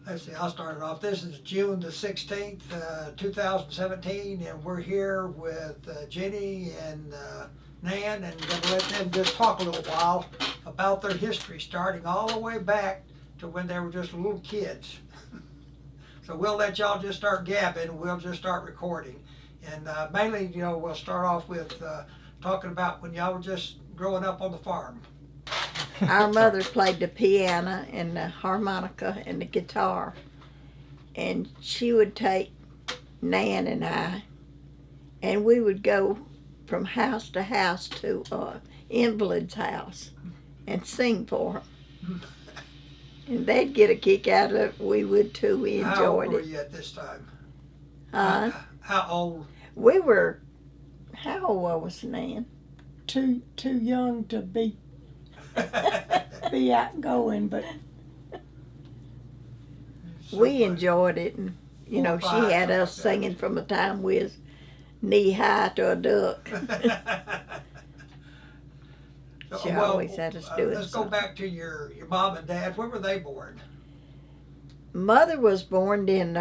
Let's see, I'll start it off. This is June the 16th, 2017, and we're here with Jenny and Nan, and gonna let them just talk a little while about their history, starting all the way back to when they were just little kids. So we'll let y'all just start gabbing, and we'll just start recording. And mainly, we'll start off with talking about when y'all were just growing up on the farm. Our mother played the piano and the harmonica and the guitar, and she would take Nan and I, and we would go from house to house to invalid's house and sing for them. And they'd get a kick out of it. We would too. We enjoyed How old were it. you at this time? How old? We were. How old was Nan? Too young to be outgoing, but we enjoyed it, and she had us singing from the time we was knee high to a duck. She always had us doing Let's go something. back to your mom and dad. Where were they born? Mother was born in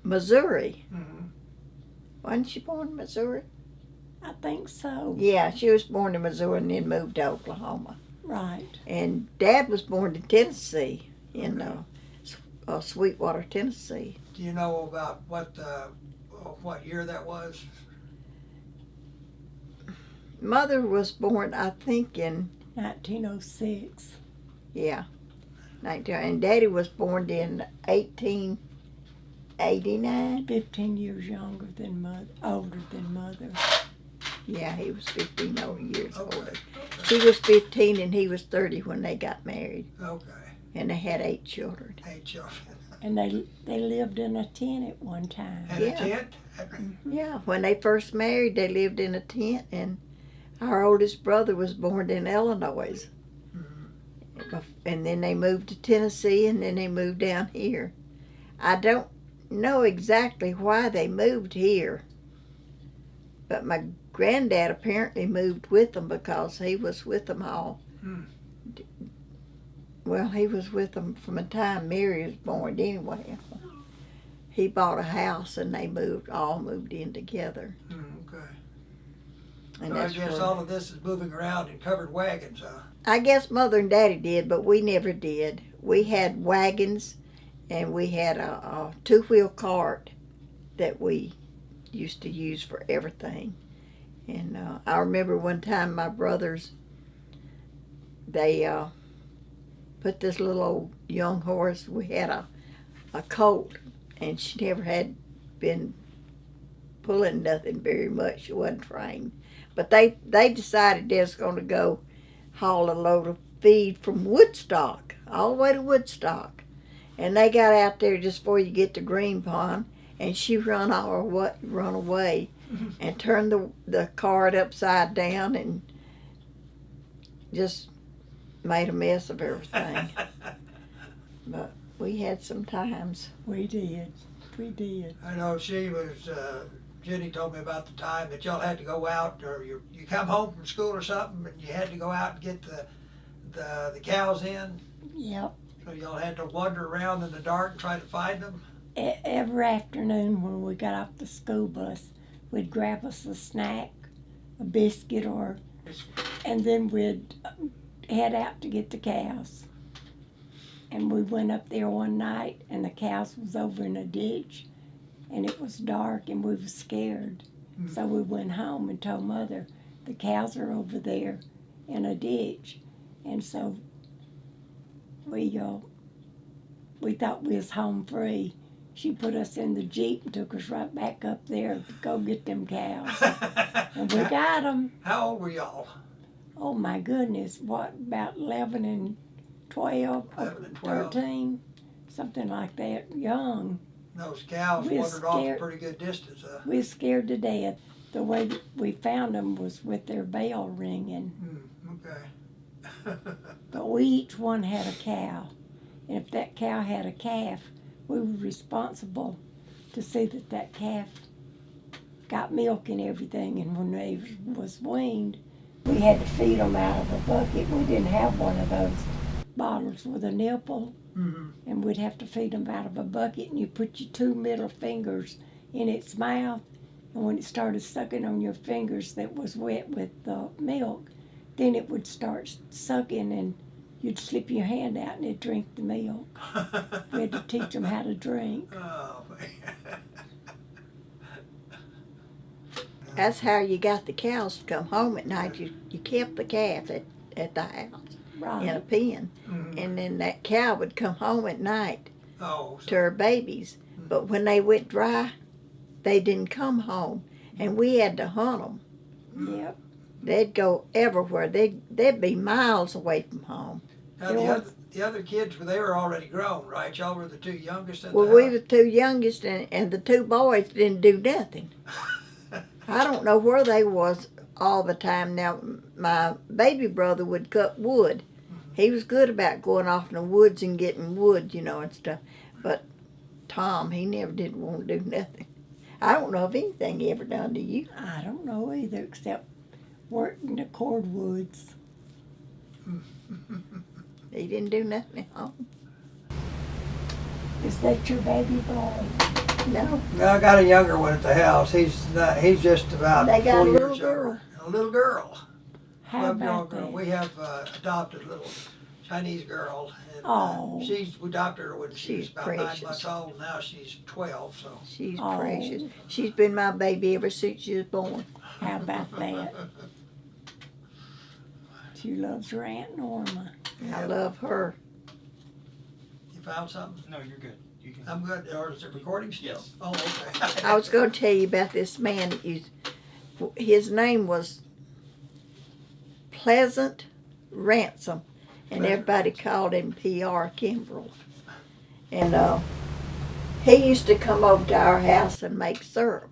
Missouri. Mm-hmm. Wasn't she born in Missouri? I think so. Yeah, she was born in Missouri and then moved to Oklahoma. Right. And Dad was born in Tennessee, in Sweetwater, Tennessee. Do you know about what year that was? Mother was born, I think, in 1906. Yeah, 19. And Daddy was born in 1889. 15 years older than Mother. Yeah, he was 15 years older. Okay. She was 15 and he was 30 when they got married. Okay. And they had 8 children. 8 children. And they lived in a tent at one time. And a tent? Yeah, when they first married, they lived in a tent, and our oldest brother was born in Illinois. Mm-hmm. And then they moved to Tennessee, and then they moved down here. I don't know exactly why they moved here, but my granddad apparently moved with them because he was with them all. Hmm. Well, he was with them from the time Mary was born anyway. He bought a house and they all moved in together. Okay. And So I guess all of this is moving around in covered wagons, huh? I guess Mother and Daddy did, but we never did. We had wagons and we had a 2-wheel cart that we used to use for everything. And I remember one time my brothers, they put this little old young horse. We had a colt, and she never had been pulling nothing very much. She wasn't trained. But they decided they was going to go haul a load of feed from Woodstock, all the way to Woodstock. And they got out there just before you get to Green Pond, and she run away and turned the cart upside down and just made a mess of everything. But we had some times. We did. I know she was, Jenny told me about the time that y'all had to go out, or you come home from school or something, and you had to go out and get the cows in. Yep. So y'all had to wander around in the dark and try to find them. Every afternoon when we got off the school bus, we'd grab us a snack, a biscuit, and then we'd head out to get the cows. And we went up there one night, and the cows was over in a ditch, and it was dark, and we was scared. Mm-hmm. So we went home and told Mother, the cows are over there in a ditch. And so we thought we was home free. She put us in the Jeep and took us right back up there to go get them cows. And we got them. How old were y'all? Oh my goodness, what, about 11 and 12, 11 and 12. 13, something like that, young. Those cows We was wandered off a scared. pretty good distance, huh? We was scared to death. The way that we found them was with their bell ringing. Okay. But we each one had a cow. And if that cow had a calf, we were responsible to see that that calf got milk and everything. And when they was weaned, we had to feed them out of a bucket. We didn't have one of those bottles with a nipple. Mhm. and we'd have to feed them out of a bucket, and you put your 2 middle fingers in its mouth, and when it started sucking on your fingers that was wet with the milk, then it would start sucking, and you'd slip your hand out and it'd drink the milk. We had to teach them how to drink. Oh, man. That's how you got the cows to come home at night. You kept the calf at the house in a Right. pen. Mhm. And then that cow would come home at night Oh, to her babies. But when they went dry, they didn't come home. And we had to hunt them. Yep. They'd go everywhere. They'd be miles away from home. now the other kids, they were already grown, right? Y'all were the two youngest in Well, the we house? were two youngest, and the two boys didn't do nothing. I don't know where they was all the time. Now, my baby brother would cut wood. He was good about going off in the woods and getting wood, and stuff. But Tom, he never did want to do nothing. I don't know if anything he ever done to you. I don't know either, except work in the cordwoods. He didn't do nothing at home. Is that your baby boy? No. No, I got a younger one at the house. He's just about They got 4 a little years girl. younger. A little girl. How Young about girl. that? We have adopted a little Chinese girl. And, Oh. we adopted her when she was She's about precious. 9 months old. Now she's 12, so. She's Oh. precious. She's been my baby ever since she was born. How about that? She loves her Aunt Norma. I love her. You found something? No, you're good. You can. I'm good. Or is it recording still? Yes. Oh, okay. I was going to tell you about this man that his name was Pleasant Ransom, and Pleasant everybody called him P.R. Kimbrell. And he used to come over to our house and make syrup.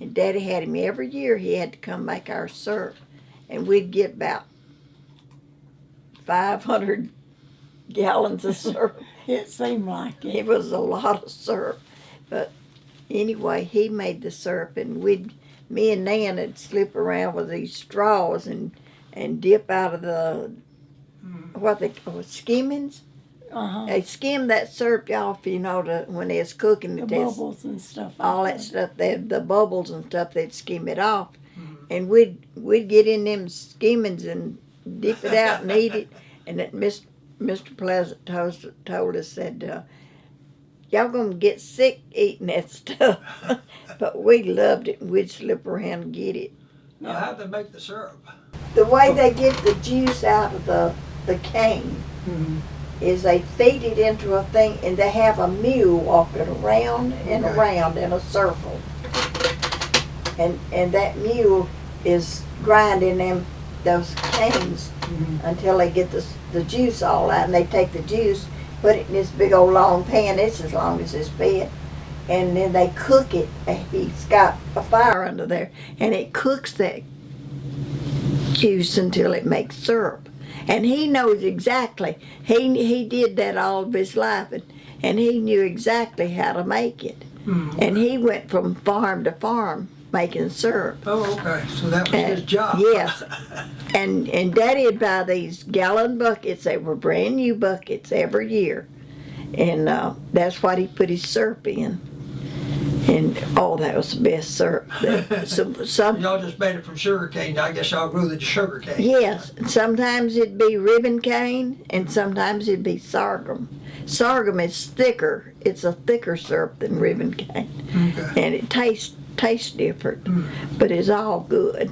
And Daddy had him every year. He had to come make our syrup, and we'd get about 500 gallons of syrup. It seemed like It it. was a lot of syrup. But anyway, he made the syrup, and me and Nan would slip around with these straws and dip out of the, what they call skimmings. Uh-huh. They skim that syrup off, when they was cooking The it. There's bubbles and stuff. all like that stuff, the bubbles and stuff, they'd skim it off. And we'd get in them skimmings and dip it out and eat it. And that Mr. Pleasant told us, said, y'all gonna get sick eating that stuff. But we loved it, and we'd slip around and get it. Now, how'd they make the syrup? The way they get the juice out of the cane is they feed it into a thing, and they have a mule walking around and Okay. around in a circle. And that mule is grinding those canes until they get the juice all out, and they take the juice, put it in this big old long pan. It's as long as this bed, and then they cook it. He's got a fire under there, and it cooks that juice until it makes syrup. And he knows exactly. He did that all of his life, and he knew exactly how to make it. And he went from farm to farm making syrup. Oh, okay. So that was his job. Yes. And Daddy'd buy these gallon buckets. They were brand new buckets every year. And that's what he put his syrup in. And that was the best syrup. Some Y'all just made it from sugar cane. I guess y'all grew the sugar cane. Yes, sometimes it'd be ribbon cane, and sometimes it'd be sorghum. Sorghum is thicker. It's a thicker syrup than ribbon cane, Okay. and it tastes different, but it's all good.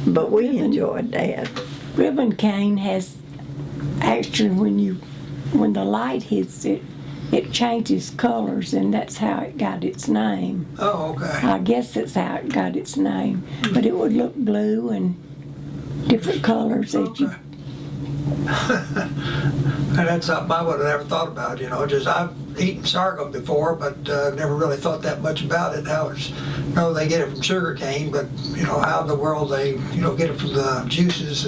But we enjoyed that. Ribbon cane has, actually, when the light hits it, it changes colors, and that's how it got its name. Oh, okay. I guess that's how it got its name. But it would look blue and different colors as you. Okay. And that's something I would have never thought about, just I've eaten sorghum before, but never really thought that much about it. How they get it from sugar cane, but how in the world they, get it from the juices,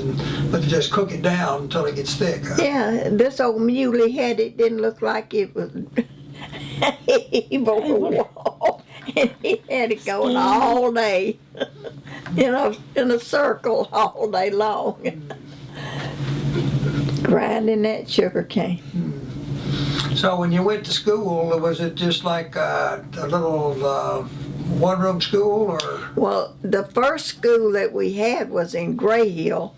but they just cook it down until it gets thick. Huh? Yeah, this old muley head, it didn't look like it was able to walk. And he had it going all day, in a circle all day long. Grinding that sugar cane. So when you went to school, was it just like a little one-room school, or? Well, the first school that we had was in Gray Hill.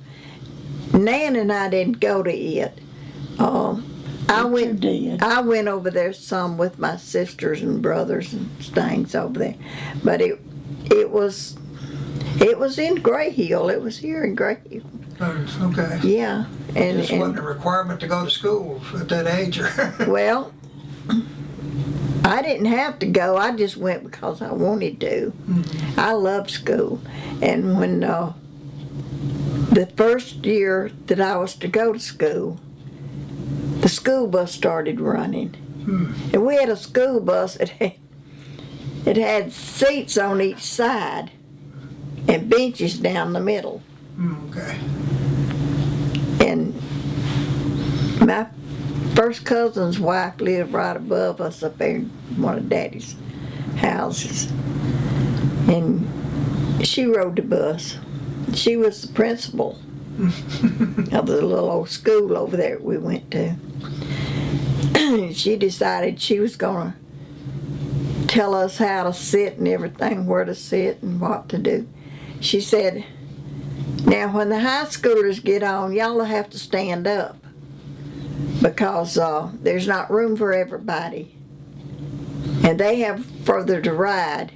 Nan and I didn't go to it. I You went. did. I went over there some with my sisters and brothers and things over there, but it was in Gray Hill. It was here in Gray Hill. Okay. Yeah, Just wasn't a requirement to go to school at that age, or? well, I didn't have to go. I just went because I wanted to. I loved school, and when the first year that I was to go to school, the school bus started running. And we had a school bus it had seats on each side and benches down the middle. Okay. And my first cousin's wife lived right above us up there in one of Daddy's houses. And she rode the bus. She was the principal of the little old school over there we went to. She decided she was going to tell us how to sit and everything, where to sit and what to do. She said, now when the high schoolers get on, y'all will have to stand up because there's not room for everybody. And they have further to ride.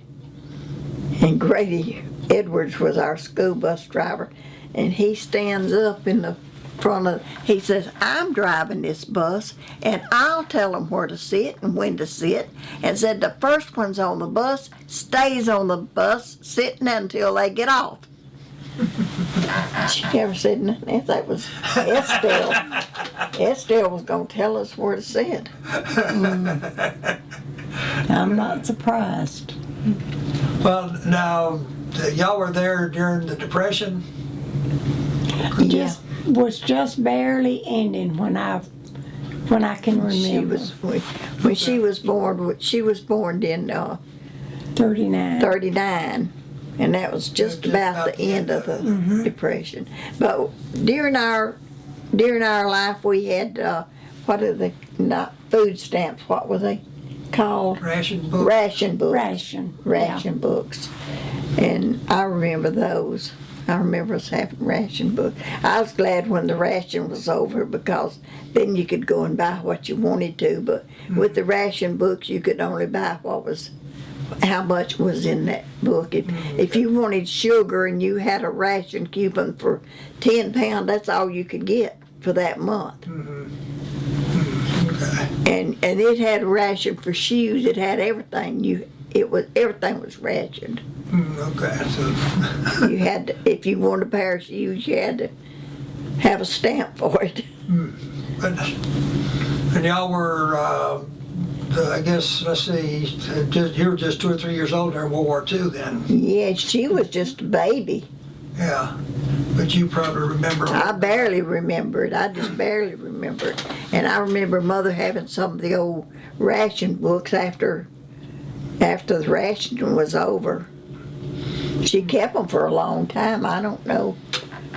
And Grady Edwards was our school bus driver, and he stands up in the front of, he says, I'm driving this bus, and I'll tell them where to sit and when to sit, and said the first one's on the bus stays on the bus sitting until they get off. She never said nothing else. That was Estelle. Estelle was going to tell us where to sit. I'm not surprised. Well, now, y'all were there during the Depression? Yeah. Was just barely ending when I can remember. When she was born in 39. 39, and that was just about the end of the Depression. But during our life, we had what are they, not food stamps? What were they called? Ration book? Ration books. Ration. Books, and I remember those. I remember us having ration books. I was glad when the ration was over because then you could go and buy what you wanted to. But with the ration books, you could only buy how much was in that book. If you wanted sugar and you had a ration coupon for £10, that's all you could get for that month. Okay. And it had a ration for shoes. It had everything. Everything was rationed. Okay, so. You had to, if you wanted a pair of shoes, you had to have a stamp for it. And y'all were, I guess, let's see, you were just 2 or 3 years old during World War II then. Yeah, she was just a baby. Yeah, but you probably remember. I barely remember it. I just barely remember it. And I remember Mother having some of the old ration books after the rationing was over. She kept them for a long time. I don't know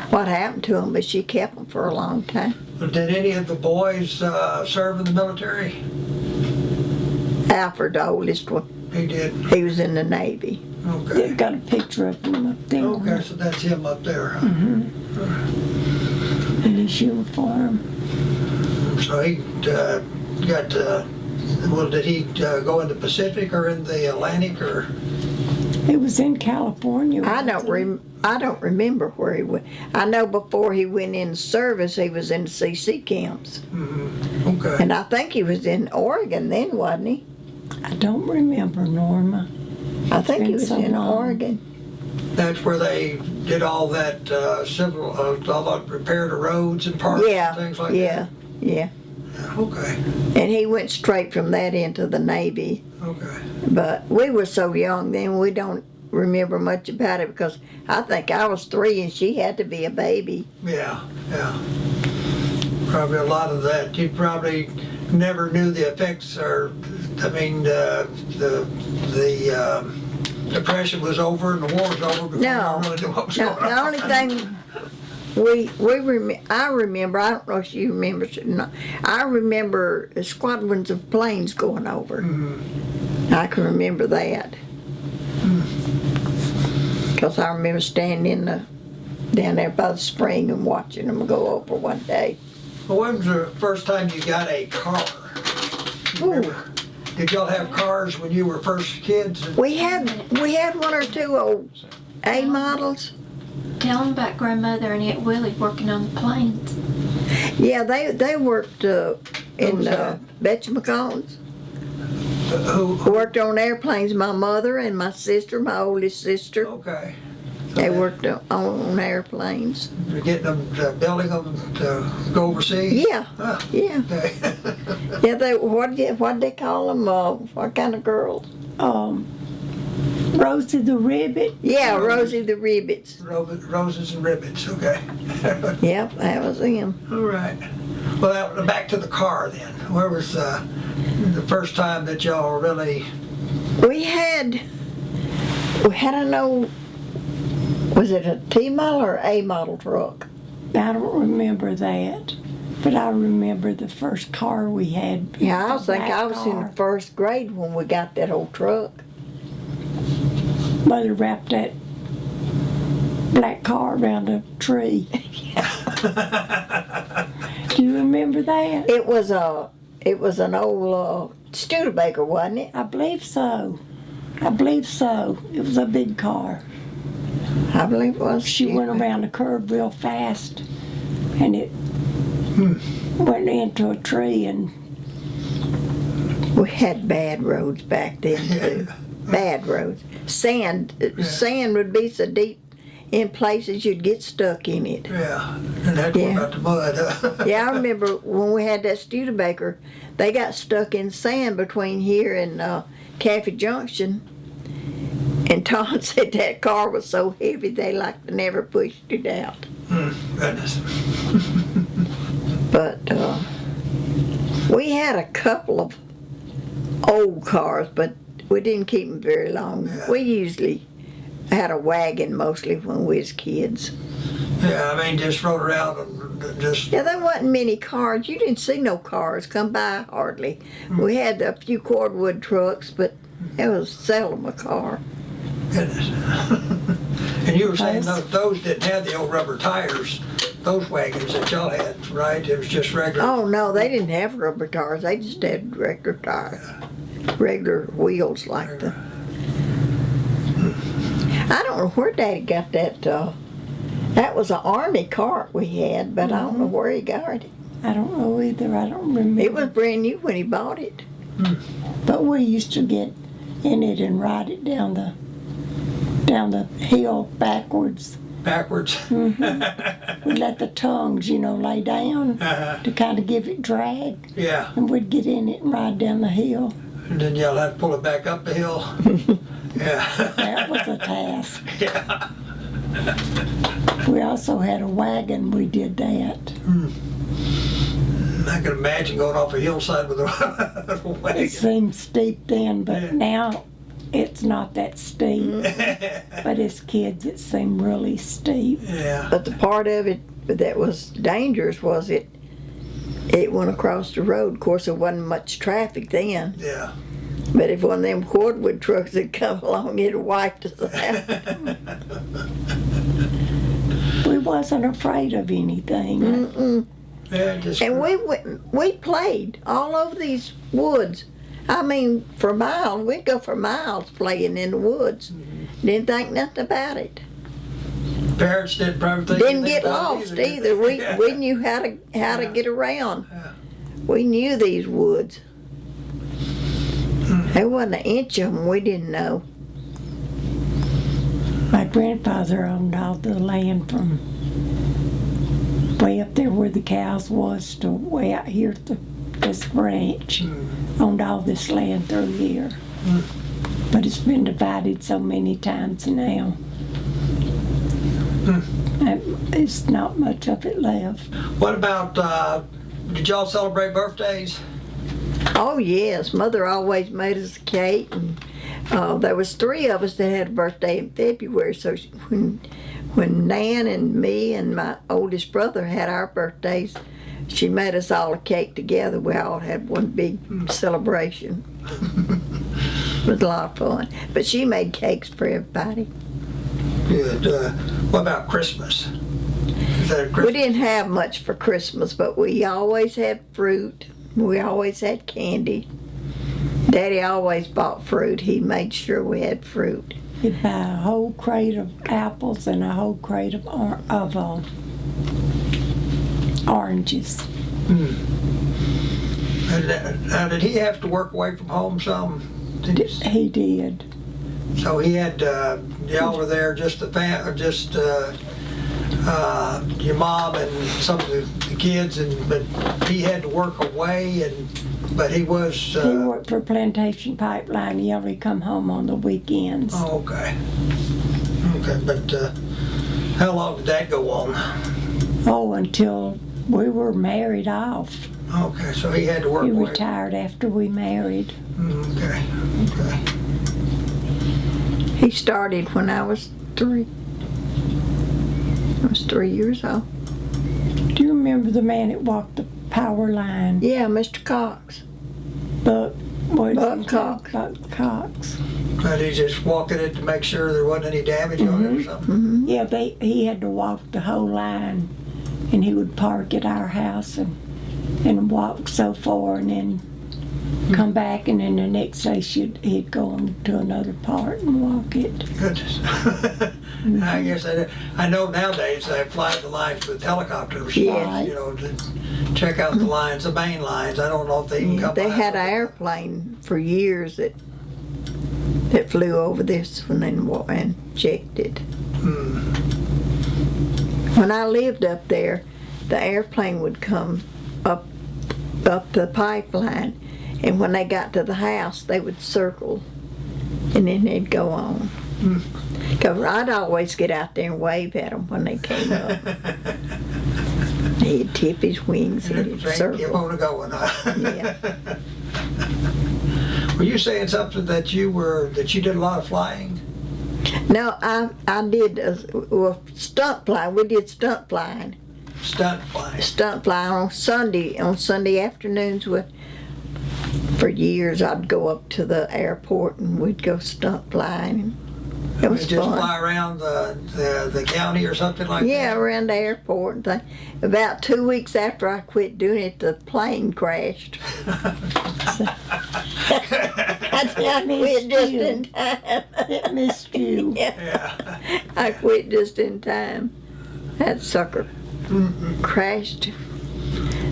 what happened to them, but she kept them for a long time. Did any of the boys serve in the military? Alfred, the oldest one, He did. he was in the Navy. They've Okay. got a picture of him up there. Okay, so that's him up there. Huh? In his uniform. So he got. Well, did he go in the Pacific or in the Atlantic or? It was in California. I wasn't it? don't remember where he went. I know before he went in service, he was in the CC camps. Okay. And I think he was in Oregon then, wasn't he? I don't remember, Norma. I think he been was so in long. Oregon. That's where they did all that all that repair the roads and parks Yeah, and things like yeah, yeah. that. Okay. And he went straight from that into the Navy. Okay. But we were so young then, we don't remember much about it because I think I was 3 and she had to be a baby. Yeah. Probably a lot of that. You probably never knew the effects, or I mean, the Depression was over and the war was over before No, you really knew what was no, going on. the only thing I remember, I don't know if you remember it or not, I remember squadrons of planes going over. I can remember that. Because I remember standing down there by the spring and watching them go over one day. Well, when was the first time you got a car? You remember? Did y'all have cars when you were first kids? We had one or two old A models. Tell them about grandmother and Aunt Willie working on the planes. Yeah, they worked in Who's that? Betcha McCollins. Who? Worked on airplanes. My mother and my sister, my oldest sister, Okay. they worked on airplanes. You're getting them, building them to go overseas? Yeah, Huh, yeah, okay. yeah. What they call them? What kind of girls? Rosie the Ribbit. Yeah, Rosie the Ribbits. Roses and ribbons, okay. Yep, that was them. All right. Well, back to the car then. Where was the first time that y'all really, We had an old, was it a T model or A model truck? I don't remember that, but I remember the first car we had. Yeah, I the think black I was in car. the first grade when we got that old truck. Mother wrapped that black car around a tree. Do you remember that? It was an old Studebaker, wasn't it? I believe so. I believe so. It was a big car. I believe it was. She went around the curve real fast, and it went into a tree, and We had bad roads back then too. Bad roads. Sand would be so deep in places you'd get stuck in it. yeah, and that Yeah. one about the mud. Yeah, I remember when we had that Studebaker, they got stuck in sand between here and Cafe Junction. And Tom said that car was so heavy they like to never pushed it out. Goodness. But we had a couple of old cars, but we didn't keep them very long. Yeah. We usually had a wagon mostly when we was kids. Yeah, I mean, just rode around and just, Yeah, there wasn't many cars. You didn't see no cars come by hardly. We had a few cordwood trucks, but it was seldom a car. goodness. And you were saying those didn't have the old rubber tires, those wagons that y'all had, right? It was just regular. Oh no, they didn't have rubber tires. They just had regular tires, regular wheels like the. I don't know where Daddy got that. That was an army cart we had, but I don't know where he got it. I don't know either. I don't remember. It was brand new when he bought it. But we used to get in it and ride it down the hill backwards. Backwards. We let the tongues, lay down to kind of give it drag, Yeah, and we'd get in it and ride down the hill. and then y'all had to pull it back up the hill. Yeah. That was a task. Yeah. We also had a wagon. We did that. I can imagine going off a hillside with a It wagon. seemed steep then, but now it's not that steep. But as kids, it seemed really steep. Yeah. But the part of it that was dangerous was it went across the road. Of course, there wasn't much traffic then. Yeah. But if one of them cordwood trucks had come along, it'd wiped us out. We wasn't afraid of anything. Mm-mm. Yeah, just. And we played all over these woods. I mean, for miles. We'd go for miles playing in the woods. Didn't think nothing about it. Parents didn't probably think Didn't anything get about it lost did either. they? We knew how to get around. Yeah. We knew these woods. There wasn't an inch of them we didn't know. My grandfather owned all the land from way up there where the cows was to way out here at this ranch. Owned all this land through here. But it's been divided so many times now. There's not much of it left. What about, did y'all celebrate birthdays? Oh yes, Mother always made us a cake, and there was 3 of us that had a birthday in February. So when when Nan and me and my oldest brother had our birthdays, she made us all a cake together. We all had one big celebration. It was a lot of fun. But she made cakes for everybody. Good. What about Christmas? Is that a We Christmas? didn't have much for Christmas, but we always had fruit. We always had candy. Daddy always bought fruit. He made sure we had fruit. He'd buy a whole crate of apples and a whole crate of oranges. Now, did he have to work away from home some? Did he- He did. So he had, y'all were there, just the your mom and some of the kids, but he had to work away, but he was. He worked for Plantation Pipeline. He only come home on the weekends. Oh, okay. Okay, but how long did that go on? Oh, until we were married off. Okay, so he had to work He away. retired after we married. Okay, okay. He started when I was 3. I was 3 years old. Do you remember the man that walked the power line? Yeah, Mr. Cox. Buck, what is Buck his Cox. name? Buck Cox. But he just walking it to make sure there wasn't any damage on it or something? Yeah, he had to walk the whole line, and he would park at our house and walk so far, and then come back, and then the next day he'd go on to another part and walk it. Goodness. I guess I know nowadays they fly the lines with helicopters, Yeah. you know, to check out the lines, the main lines. I don't know if they can come They by had with an it. airplane for years that flew over this one and checked it. When I lived up there, the airplane would come up the pipeline, and when they got to the house, they would circle, and then they'd go on. Because I'd always get out there and wave at them when they came up. He'd tip his wings and he'd Keep circle. on going. Yeah. Were you saying something that you did a lot of flying? No, I did stunt flying. We did stunt flying. Stunt flying. Stunt flying on Sunday afternoons. For years, I'd go up to the airport and we'd go stunt flying. It was Just fun. fly around the county or something like Yeah, that? around the airport and thing. About 2 weeks after I quit doing it, the plane crashed. I quit just in time. It missed you. Yeah, Yeah. I quit just in time. That sucker crashed.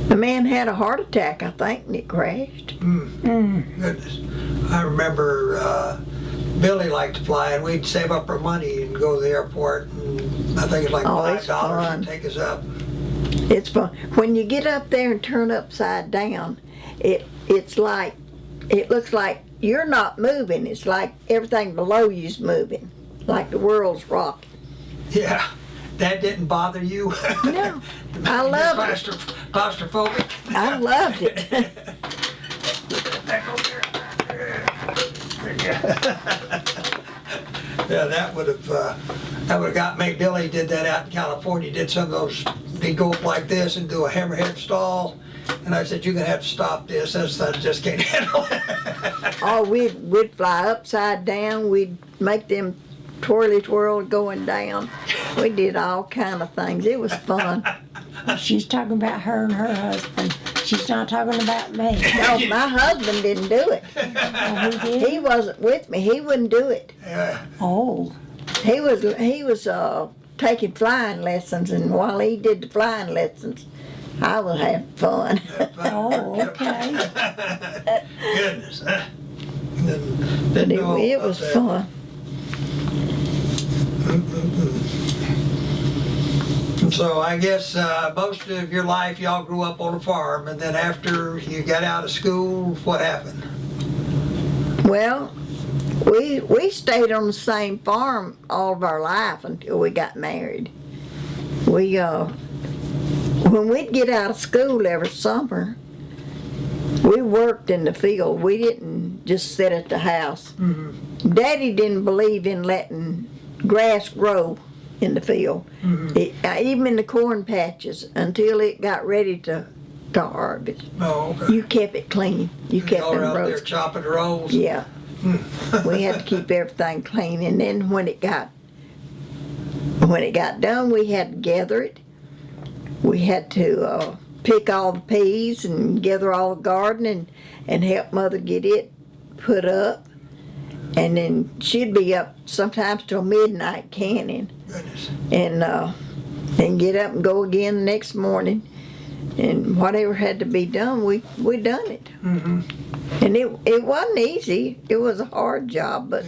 The man had a heart attack, I think, and it crashed. Goodness. I remember Billy liked to fly, and we'd save up our money and go to the airport, and I think it's like Oh, it's $5 fun. to take us up. It's fun. When you get up there and turn upside down, it looks like you're not moving. It's like everything below you's moving, like the world's rocking. Yeah. That didn't bother you? No, I You're loved it. Claustrophobic? I loved it. Yeah, that would have got me. Billy did that out in California. Did some of those. He'd go up like this and do a hammerhead stall. And I said, "You're gonna have to stop this. I just can't handle it." Oh, we'd fly upside down. We'd make them twirly twirl going down. We did all kind of things. It was fun. She's talking about her and her husband. She's not talking about me. No, my husband didn't do it. Oh, he did? He wasn't with me. He wouldn't do it. Yeah. Oh, He was taking flying lessons, and while he did the flying lessons, I was having fun. oh, okay. Goodness. But Didn't know it about was that. fun. So I guess most of your life y'all grew up on a farm, and then after you got out of school, what happened? Well, we stayed on the same farm all of our life until we got married. When we'd get out of school every summer, we worked in the field. We didn't just sit at the house. Daddy didn't believe in letting grass grow in the field. Even in the corn patches, until it got ready to harvest. Oh, okay. You kept it clean. You kept Y'all were them out there rows. chopping rolls? Yeah. We had to keep everything clean, and then when it got done, we had to gather it. We had to pick all the peas and gather all the garden and help Mother get it put up. And then she'd be up sometimes till midnight canning, Goodness. and get up and go again the next morning. And whatever had to be done, we done it. Mm-hmm. And it wasn't easy. It was a hard job, but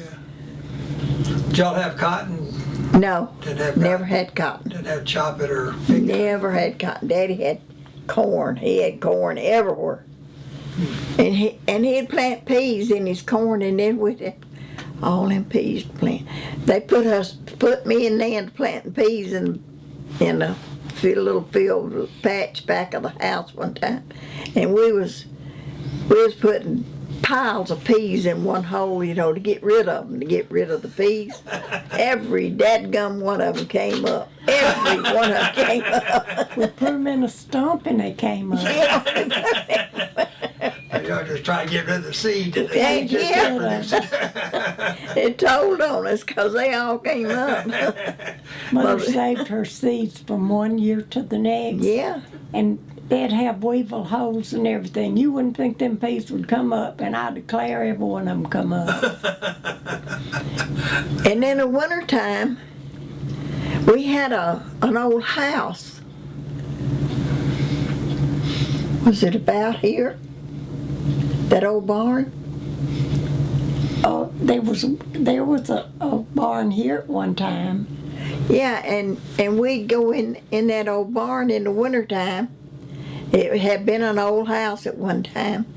Did y'all have cotton? no, Didn't have never cotton? had cotton. Didn't have chop it or pick it? Never had cotton. Daddy had corn. He had corn everywhere. And he'd plant peas in his corn, and then we'd have all them peas to plant. They put me and Nan planting peas in a little field patch back of the house one time, and we was putting piles of peas in one hole, to get rid of them, to get rid of the peas. Every dadgum one of them came up. Every one of them came up. We put them in a stump and they came up. Y'all just trying to get rid of the seed. And the Yeah, seed just yeah. kept producing. It told on us because they all came up. Mother saved her seeds from one year to the next. Yeah. And they'd have weevil holes and everything. You wouldn't think them peas would come up, and I declare every one of them come up. And in the wintertime, we had an old house. Was it about here? That old barn? Oh, there was a barn here at one time. Yeah, and we'd go in that old barn in the wintertime. It had been an old house at one time,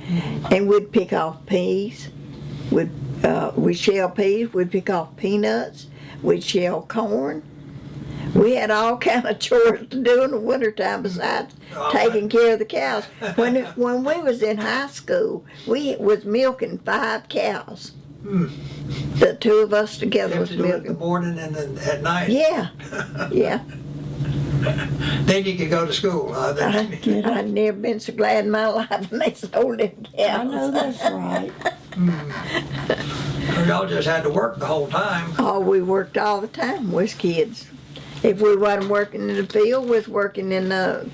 and we'd pick off peas. We'd shell peas. We'd pick off peanuts. We'd shell corn. We had all kind of chores to do in the wintertime besides taking care of the cows. When we was in high school, we was milking 5 cows. The two of us You together have was to do it in the milking. morning and then at night. Yeah, yeah. Then you could go to school. I'd never been so glad in my life when they sold them I know cows. that's right. Y'all just had to work the whole time. Oh, we worked all the time. We was kids. If we wasn't working in the field, we was working in the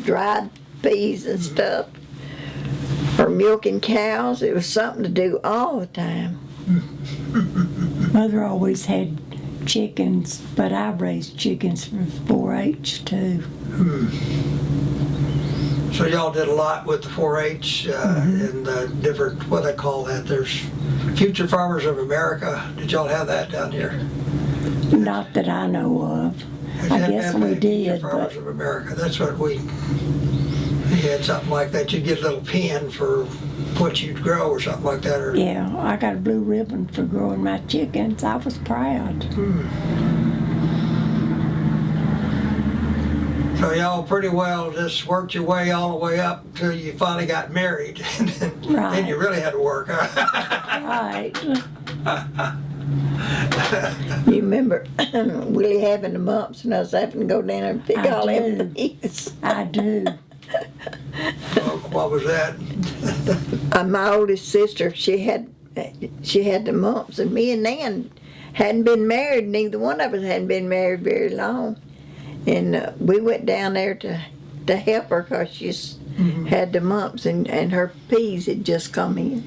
dried peas and stuff, or milking cows. It was something to do all the time. Mother always had chickens, but I raised chickens for 4-H too. So y'all did a lot with the 4-H and the different, what they call that, there's Future Farmers of America. Did y'all have that down here? Not that I know of. I guess we FFA, did, Future Farmers but of America, that's what we had, something like that. You'd get a little pin for what you'd grow or something like that. Or yeah, I got a blue ribbon for growing my chickens. I was proud. So y'all pretty well just worked your way all the way up until you finally got married. And then Right. you really had to work. Right. You remember Willie having the mumps and us having to go down there and pick I all them do. peas. I do. What was that? My oldest sister, she had the mumps, and me and Nan hadn't been married. Neither one of us hadn't been married very long, and we went down there to help her because she had the mumps, and her peas had just come in.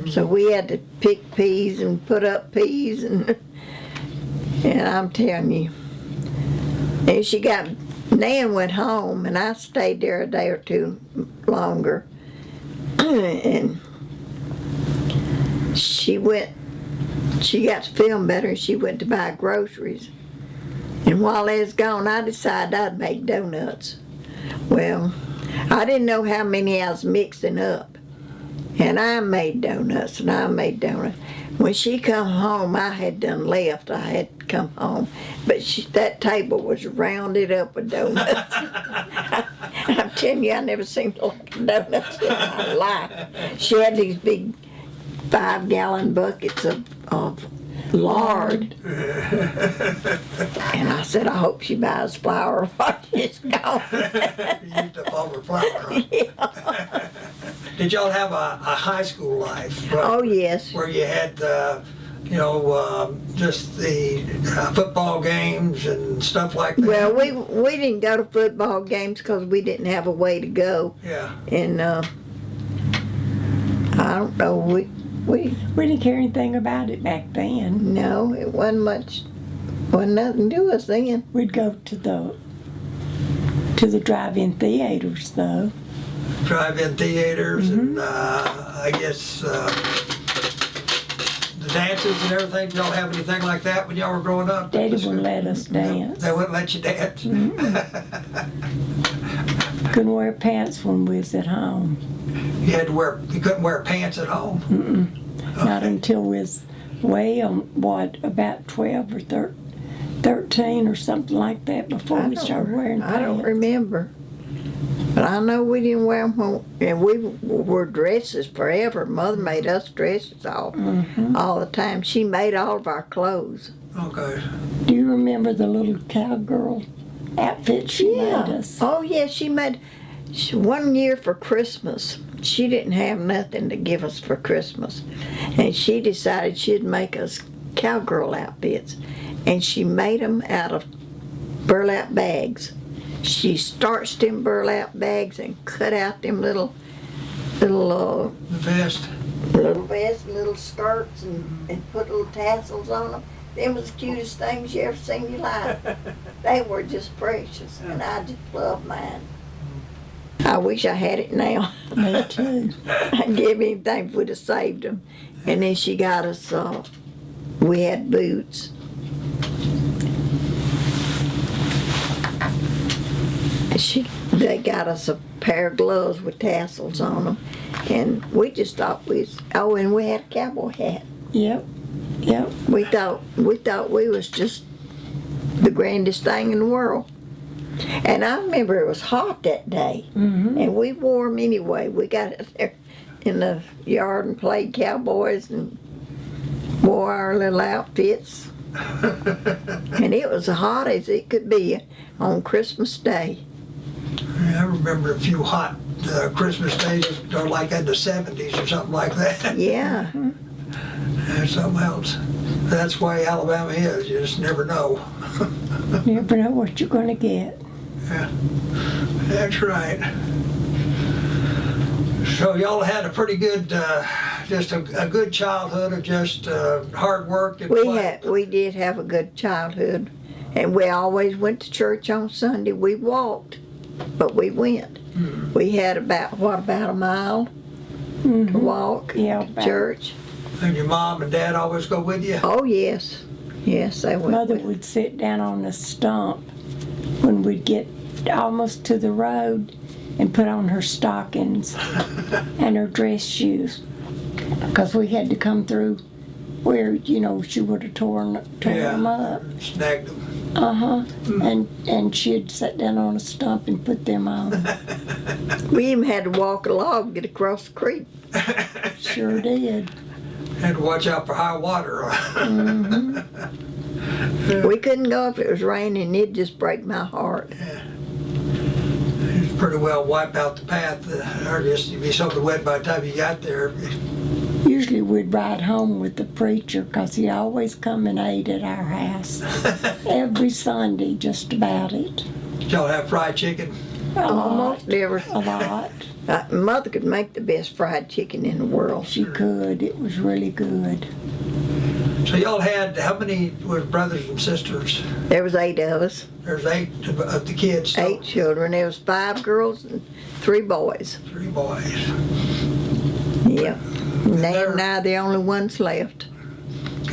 So we had to pick peas and put up peas, and I'm telling you, and Nan went home, and I stayed there a day or two longer, and she got to feeling better, and she went to buy groceries. And while they was gone, I decided I'd make donuts. Well, I didn't know how many I was mixing up. And I made donuts, and I made donuts. When she come home, I had done left. I had to come home. But that table was rounded up with donuts. I'm telling you, I never seen like donuts in my life. She had these big 5-gallon buckets of lard. And I said, I hope she buys flour while she's gone. You used up all the flour, huh? Did y'all have a high school life? Oh, yes. Where you had, just the football games and stuff like that? Well, we didn't go to football games because we didn't have a way to go. Yeah. And I don't know, we didn't care anything about it back then. no, it wasn't nothing to us then. We'd go to the drive-in theaters though. Drive-in theaters and I guess the dances and everything. Did y'all have anything like that when y'all were growing up? Daddy wouldn't let us dance. They wouldn't let you dance? Couldn't wear pants when we was at home. You couldn't wear pants at home? Not until we was about 12 or 13 or something like that before we started wearing pants. I don't remember. But I know we didn't wear them and we wore dresses forever. Mother made us dresses all the time. She made all of our clothes. Okay. Do you remember the little cowgirl outfit she made us? Oh, yeah, she made, one year for Christmas, she didn't have nothing to give us for Christmas. And she decided she'd make us cowgirl outfits. And she made them out of burlap bags. She starched them burlap bags and cut out them little The vest. little skirts and put little tassels on them. Them was the cutest things you ever seen in your life. They were just precious, and I just love mine. I wish I had it now. Me too. I'd give anything if we'd have saved them. And then she got us, we had boots. They got us a pair of gloves with tassels on them. And we just thought and we had a cowboy hat. Yep. We thought we was just the grandest thing in the world. And I remember it was hot that day, and we wore them anyway. We got out there in the yard and played cowboys and wore our little outfits. And it was as hot as it could be on Christmas Day. I remember a few hot Christmas days, like in the 70s or something like that. Yeah. There's something else. That's why Alabama is. You just never know. You never know what you're going to get. Yeah, that's right. So y'all had a pretty good, just a good childhood of just hard work and play. We did have a good childhood, and we always went to church on Sunday. We walked, but we went. We had about a mile to walk to church. And your mom and dad always go with you? Oh, yes. Yes, they went. Mother would sit down on a stump when we'd get almost to the road and put on her stockings and her dress shoes, because we had to come through where, she would have torn them up. Snagged them. And she'd sit down on a stump and put them on. We even had to walk a log to get across the creek. Sure did. Had to watch out for high water. We couldn't go if it was raining. It'd just break my heart. It's pretty well wipe out the path, or just you'd be soaking wet by the time you got there. Usually we'd ride home with the preacher, because he always come and ate at our house. Every Sunday, just about it. Did y'all have fried chicken? Almost never. A lot. Mother could make the best fried chicken in the world. She could. It was really good. So y'all had, how many were brothers and sisters? There was 8 of us. There's 8 of the kids. So 8 children. There was 5 girls and 3 boys. 3 boys. Yeah. And they are now the only ones left.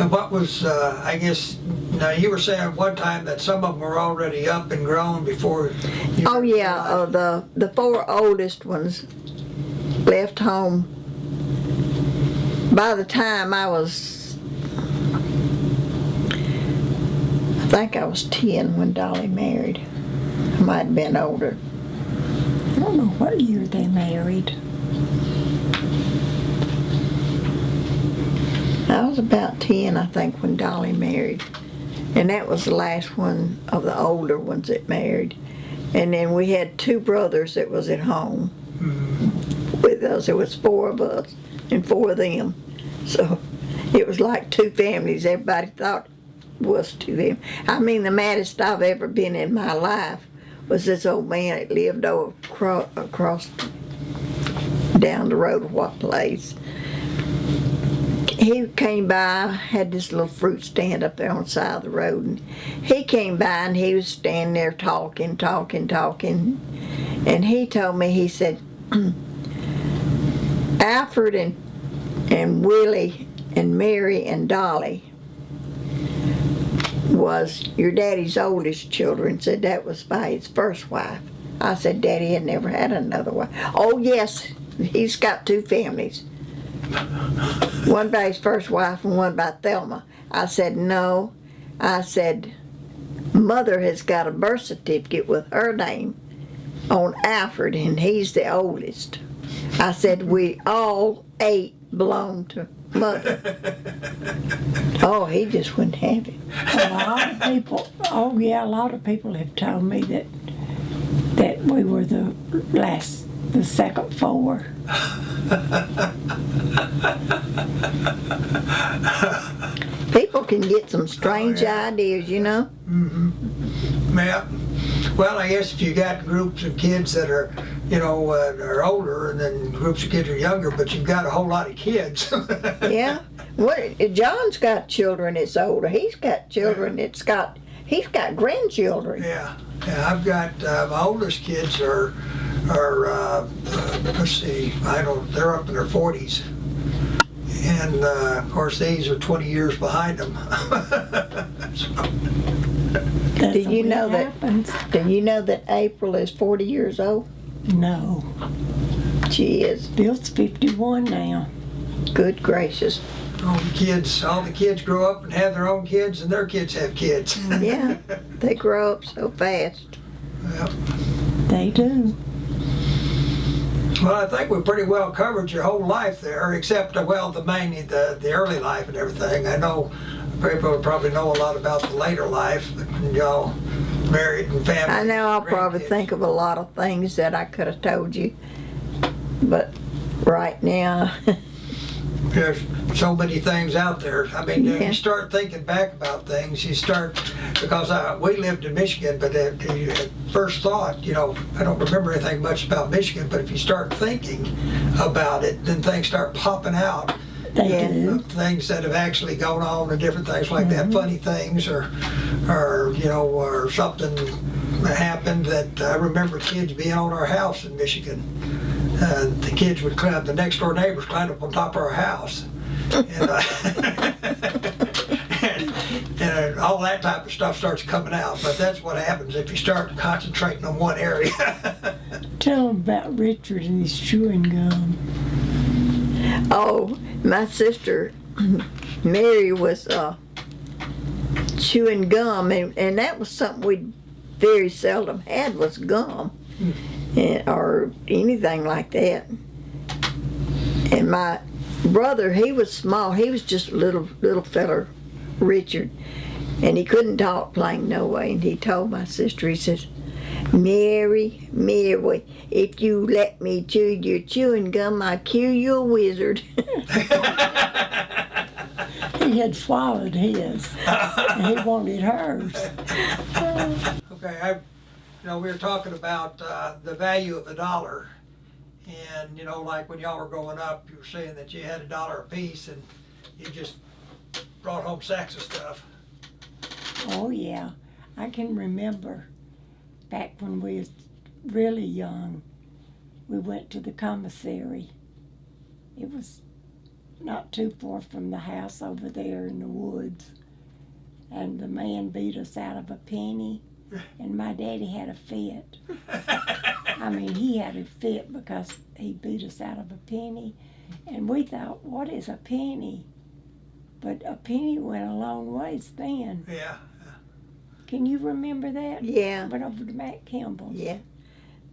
And what was, I guess, now you were saying one time that some of them were already up and grown before you Oh were yeah, alive. the 4 oldest ones left home by the time I think I was 10 when Dolly married. I might have been older. I don't know what year they married. I I was about 10, I think, when Dolly married. And that was the last one of the older ones that married. And then we had 2 brothers that was at home with us. There was 4 of us and 4 of them. So it was like 2 families. Everybody thought it was 2 families. I mean, the maddest I've ever been in my life was this old man that lived over across down the road of what place. He came by, had this little fruit stand up there on the side of the road, and he came by and he was standing there talking, and he told me, he said, Alfred and Willie and Mary and Dolly was your daddy's oldest children. Said that was by his first wife. I said, Daddy had never had another wife. Oh yes, he's got 2 families. One by his first wife and one by Thelma. I said, no. I said, Mother has got a birth certificate with her name on Alfred, and he's the oldest. I said, we all 8 belong to Mother. Oh, he just wouldn't have it. A lot of people, oh yeah, a lot of people have told me that we were the second 4. People can get some strange ideas, you know? Yeah. Well, I guess if you got groups of kids that are, are older, and then groups of kids are younger, but you've got a whole lot of kids. Yeah. John's got children that's older. He's got children he's got grandchildren. Yeah. I've got my oldest kids are let's see, they're up in their 40s. And of course, these are 20 years behind them. That's Do you the way know it that? happens. Do you know that April is 40 years old? No. She is. Bill's 51 now. Good gracious. All the kids grow up and have their own kids, and their kids have kids. Yeah, they grow up so fast. Yep. They do. Well, I think we pretty well covered your whole life there, except, mainly the early life and everything. I know people probably know a lot about the later life, y'all married and family. I know I'll probably grandkids. think of a lot of things that I could have told you, but right now, There's so many things out there. I mean, Yeah. you start thinking back about things, because we lived in Michigan, but at first thought, I don't remember anything much about Michigan, but if you start thinking about it, then things start popping out. They Yeah. do. Things that have actually gone on and different things like that, funny things or something that happened that I remember kids being on our house in Michigan. The kids would climb, the next door neighbors climbed up on top of our house. And, and all that type of stuff starts coming out, but that's what happens if you start concentrating on one area. Tell them about Richard and his chewing gum. oh, my sister Mary was chewing gum, and that was something we very seldom had, was gum. Or anything like that. And my brother, he was small. He was just a little feller, Richard, and he couldn't talk plain no way. And he told my sister, he says, Mary, if you let me chew your chewing gum, I'll kill you a wizard. He had swallowed his, and he wanted hers. Okay, we were talking about the value of the dollar. And, like when y'all were growing up, you were saying that you had $1 a piece and you just brought home sacks of stuff. Oh yeah, I can remember back when we was really young, we went to the commissary. It was not too far from the house over there in the woods. And the man beat us out of a penny, and my daddy had a fit. I mean, he had a fit because he beat us out of a penny. And we thought, what is a penny? But a penny went a long ways then. Yeah. Can you remember that? Yeah. Went over to Matt Campbell's. Yeah.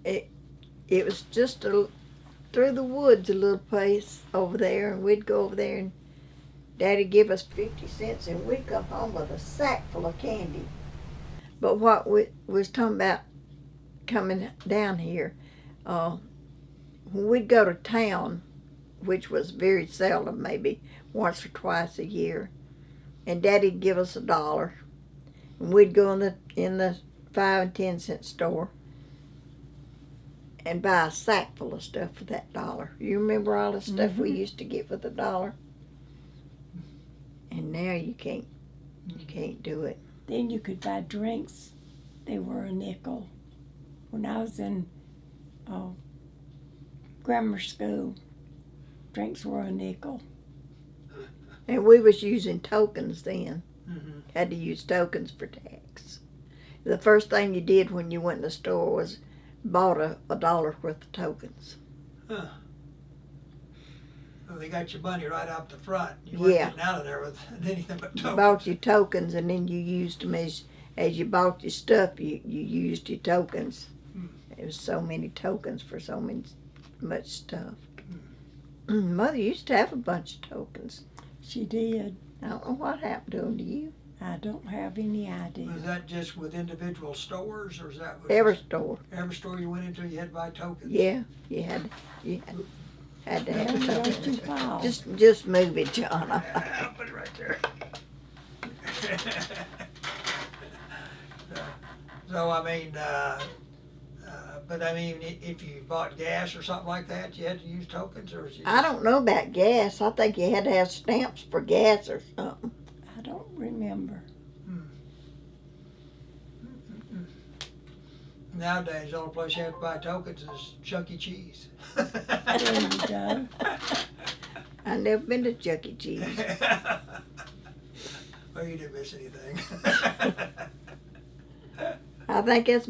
It was just through the woods, a little place over there, and we'd go over there and Daddy give us 50 cents and we'd come home with a sack full of candy. But what we was talking about coming down here, when we'd go to town, which was very seldom, maybe once or twice a year, and Daddy'd give us $1, and we'd go in the 5 and 10 cent store and buy a sack full of stuff for that $1. You remember all the stuff we used to get for the $1? And now you can't do it. Then you could buy drinks. They were a nickel. When I was in grammar school, drinks were a nickel. And we was using tokens then. Mm-hmm. Had to use tokens for tax. The first thing you did when you went in the store was bought a $1 worth of tokens. Huh. Well, they got your money right out the front. You Yeah. weren't getting out of there with anything but You tokens. bought your tokens and then you used them as you bought your stuff. You used your tokens. Hmm. It was so many tokens for much stuff. Mother used to have a bunch of tokens. She did. I don't know what happened to them. Do you? I don't have any idea. Was that just with individual stores, or is that with Every store. every store you went into? You had to buy tokens. Yeah, you had to have a Where token. did you fall? Just move it, John. I'll put it right there. So I mean, but I mean, if you bought gas or something like that, you had to use tokens, or was you I don't know about gas. I think you had to have stamps for gas or something. I don't remember. Nowadays, the only place you have to buy tokens is Chuck E. Cheese. There you go. I never been to Chuck E. Cheese. Well, you didn't miss anything. I think that's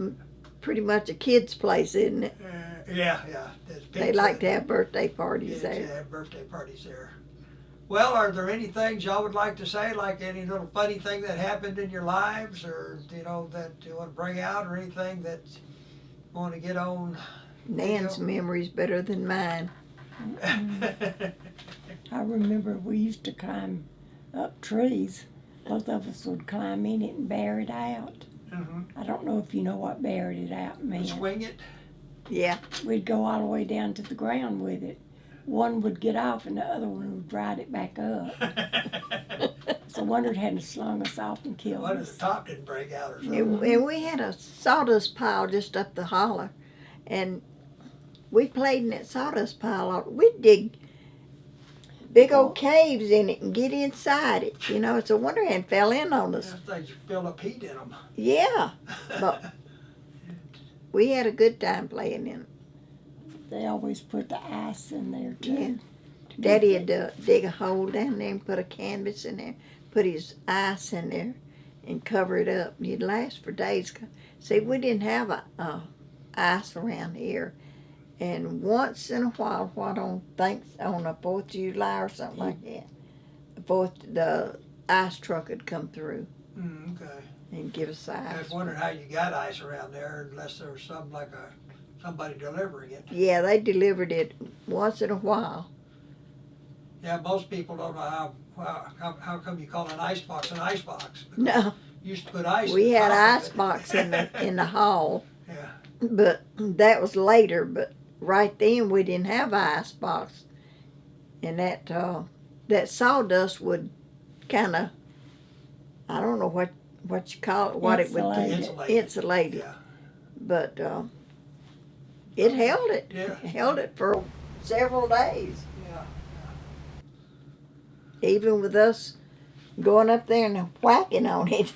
pretty much a kid's place, isn't it? Yeah, yeah. There's They pizza. like to have birthday Yeah, parties they there. have birthday parties there. Well, are there any things y'all would like to say, like any little funny thing that happened in your lives, or that you want to bring out, or anything that you want to get on? Nan's memory's better than mine. I remember we used to climb up trees. Both of us would climb in it and bear it out. Mhm. I don't know if you know what bear it out meant. Swing it. Yeah, We'd go all the way down to the ground with it. One would get off and the other one would ride it back up. So wonder it hadn't slung us off and killed What if us. the top didn't break out or something? and we had a sawdust pile just up the holler, and we played in that sawdust pile. We'd dig big old caves in it and get inside it. It's a wonder it hadn't fell in on us. Those things build up heat in them. Yeah, but we had a good time playing in it. They always put the ice in there too. Yeah. Daddy had to dig a hole down there and put a canvas in there, put his ice in there, and cover it up. It'd last for days. See, we didn't have a ice around here, and once in a while, on the 4th of July or something like that, the ice truck would come through Okay. and give us I was ice. wondering how you got ice around there, unless there was something like somebody delivering it. Yeah, they delivered it once in a while. Yeah, most people don't know how come you call an ice box an ice box. No, You used to put ice. we in the had top of ice it. box in the hall. Yeah. But that was later. But right then we didn't have an ice box, and that sawdust would kind of, I don't know what you call it, what it would do, Insulate. insulate it. Yeah. But it held it. Yeah. It held it for several days, Yeah. even with us going up there and whacking on it.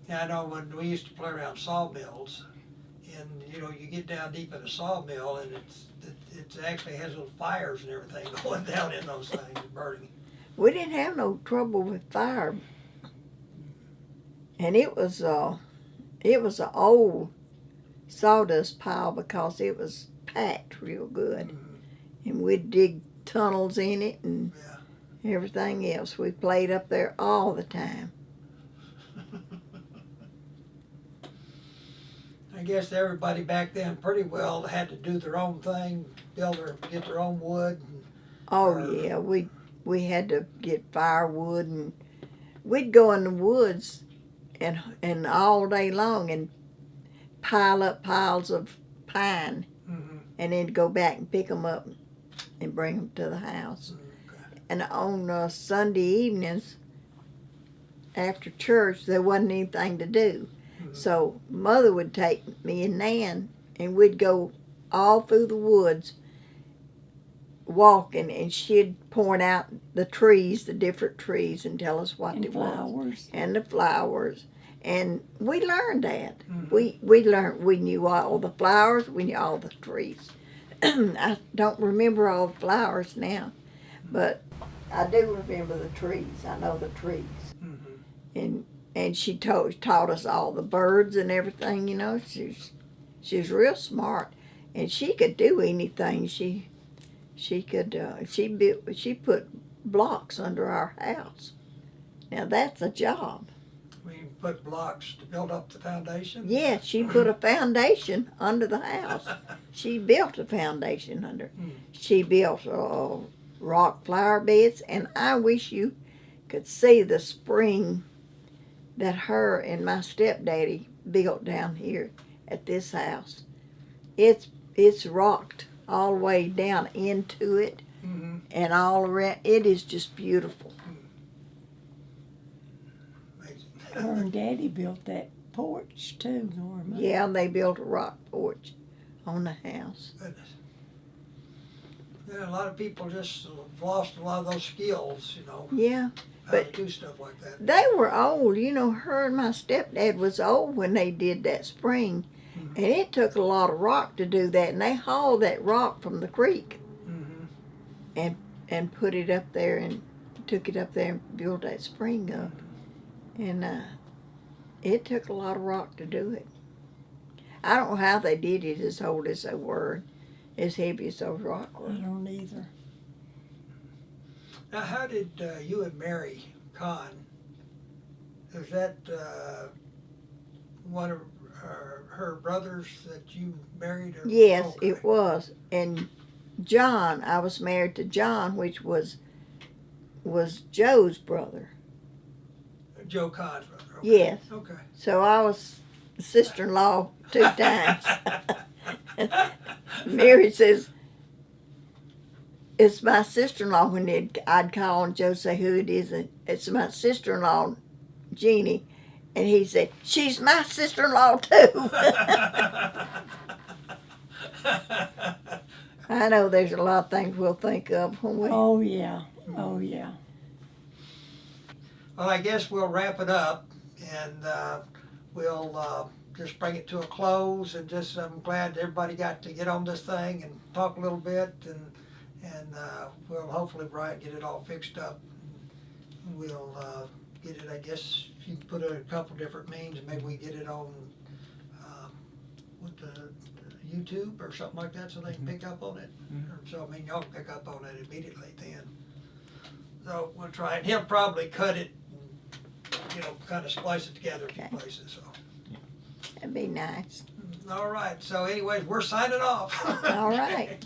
Yeah, I know when we used to play around sawmills, and you get down deep in a sawmill, and it actually has little fires and everything going down in those things, burning. We didn't have no trouble with fire, and it was an old sawdust pile because it was packed real good, Mhm. and we'd dig tunnels in it and Yeah. everything else. We played up there all the time. I guess everybody back then pretty well had to do their own thing, get their own wood. Oh Or- yeah, we we had to get firewood, and we'd go in the woods and all day long and pile up piles of pine, Mhm. and then go back and pick them up and bring them to the house. Okay. And on Sunday evenings after church, there wasn't anything to do. Mhm. So Mother would take me and Nan, and we'd go all through the woods walking, and she'd point out the trees, the different trees, and tell us what And they was. flowers. And the flowers. And we learned that. Mhm. We learned, we knew all the flowers, we knew all the trees. I don't remember all the flowers now, but I do remember the trees. I know the trees. Mhm. And she taught us all the birds and everything, you know. She's real smart, and she could do anything. She put blocks under our house. Now that's a job. We put blocks to build up the foundation. Yeah, she put a foundation under the house. She built a foundation under. She built rock flower beds, and I wish you could see the spring that her and my stepdaddy built down here at this house. It's rocked all the way down into it Mhm. and all around. It is just beautiful. Amazing. Her and Daddy built that porch too, Norma. Yeah, they built a rock porch on the house. Goodness. Yeah, a lot of people just lost a lot of those skills, you know, Yeah, how but- to do stuff like that. they were old. You know, her and my stepdad was old when they did that spring. Mhm. And it took a lot of rock to do that. And they hauled that rock from the creek Mhm. and put it up there and took it up there and built that spring up. And it took a lot of rock to do it. I don't know how they did it as old as they were, as heavy as those rock I were. don't either. Now, how did you and Mary Kahn, is that one of her brothers that you married? Or? Yes, Okay. it was. And John, I was married to John, which was Joe's brother. Joe Kahn's brother. Okay. Yes. Okay. So I was sister-in-law 2 times. Mary says, it's my sister-in-law. When I'd call and Joe say, who it is, and it's my sister-in-law, Jeannie. And he said, she's my sister-in-law too. I know there's a lot of things we'll think of when we... Oh yeah. Oh yeah. Well, I guess we'll wrap it up, and we'll just bring it to a close. And just, I'm glad everybody got to get on this thing and talk a little bit, and we'll hopefully, Brian, get it all fixed up. We'll get it. I guess you can put a couple different means, and maybe we get it on with the YouTube or something like that, so they can pick up on it. Or so, I mean, y'all can pick up on it immediately then. So we'll try it. He'll probably cut it, you know, kind of splice it together a few Okay. places, so. That'd be nice. All right, so anyways, we're signing off. All right.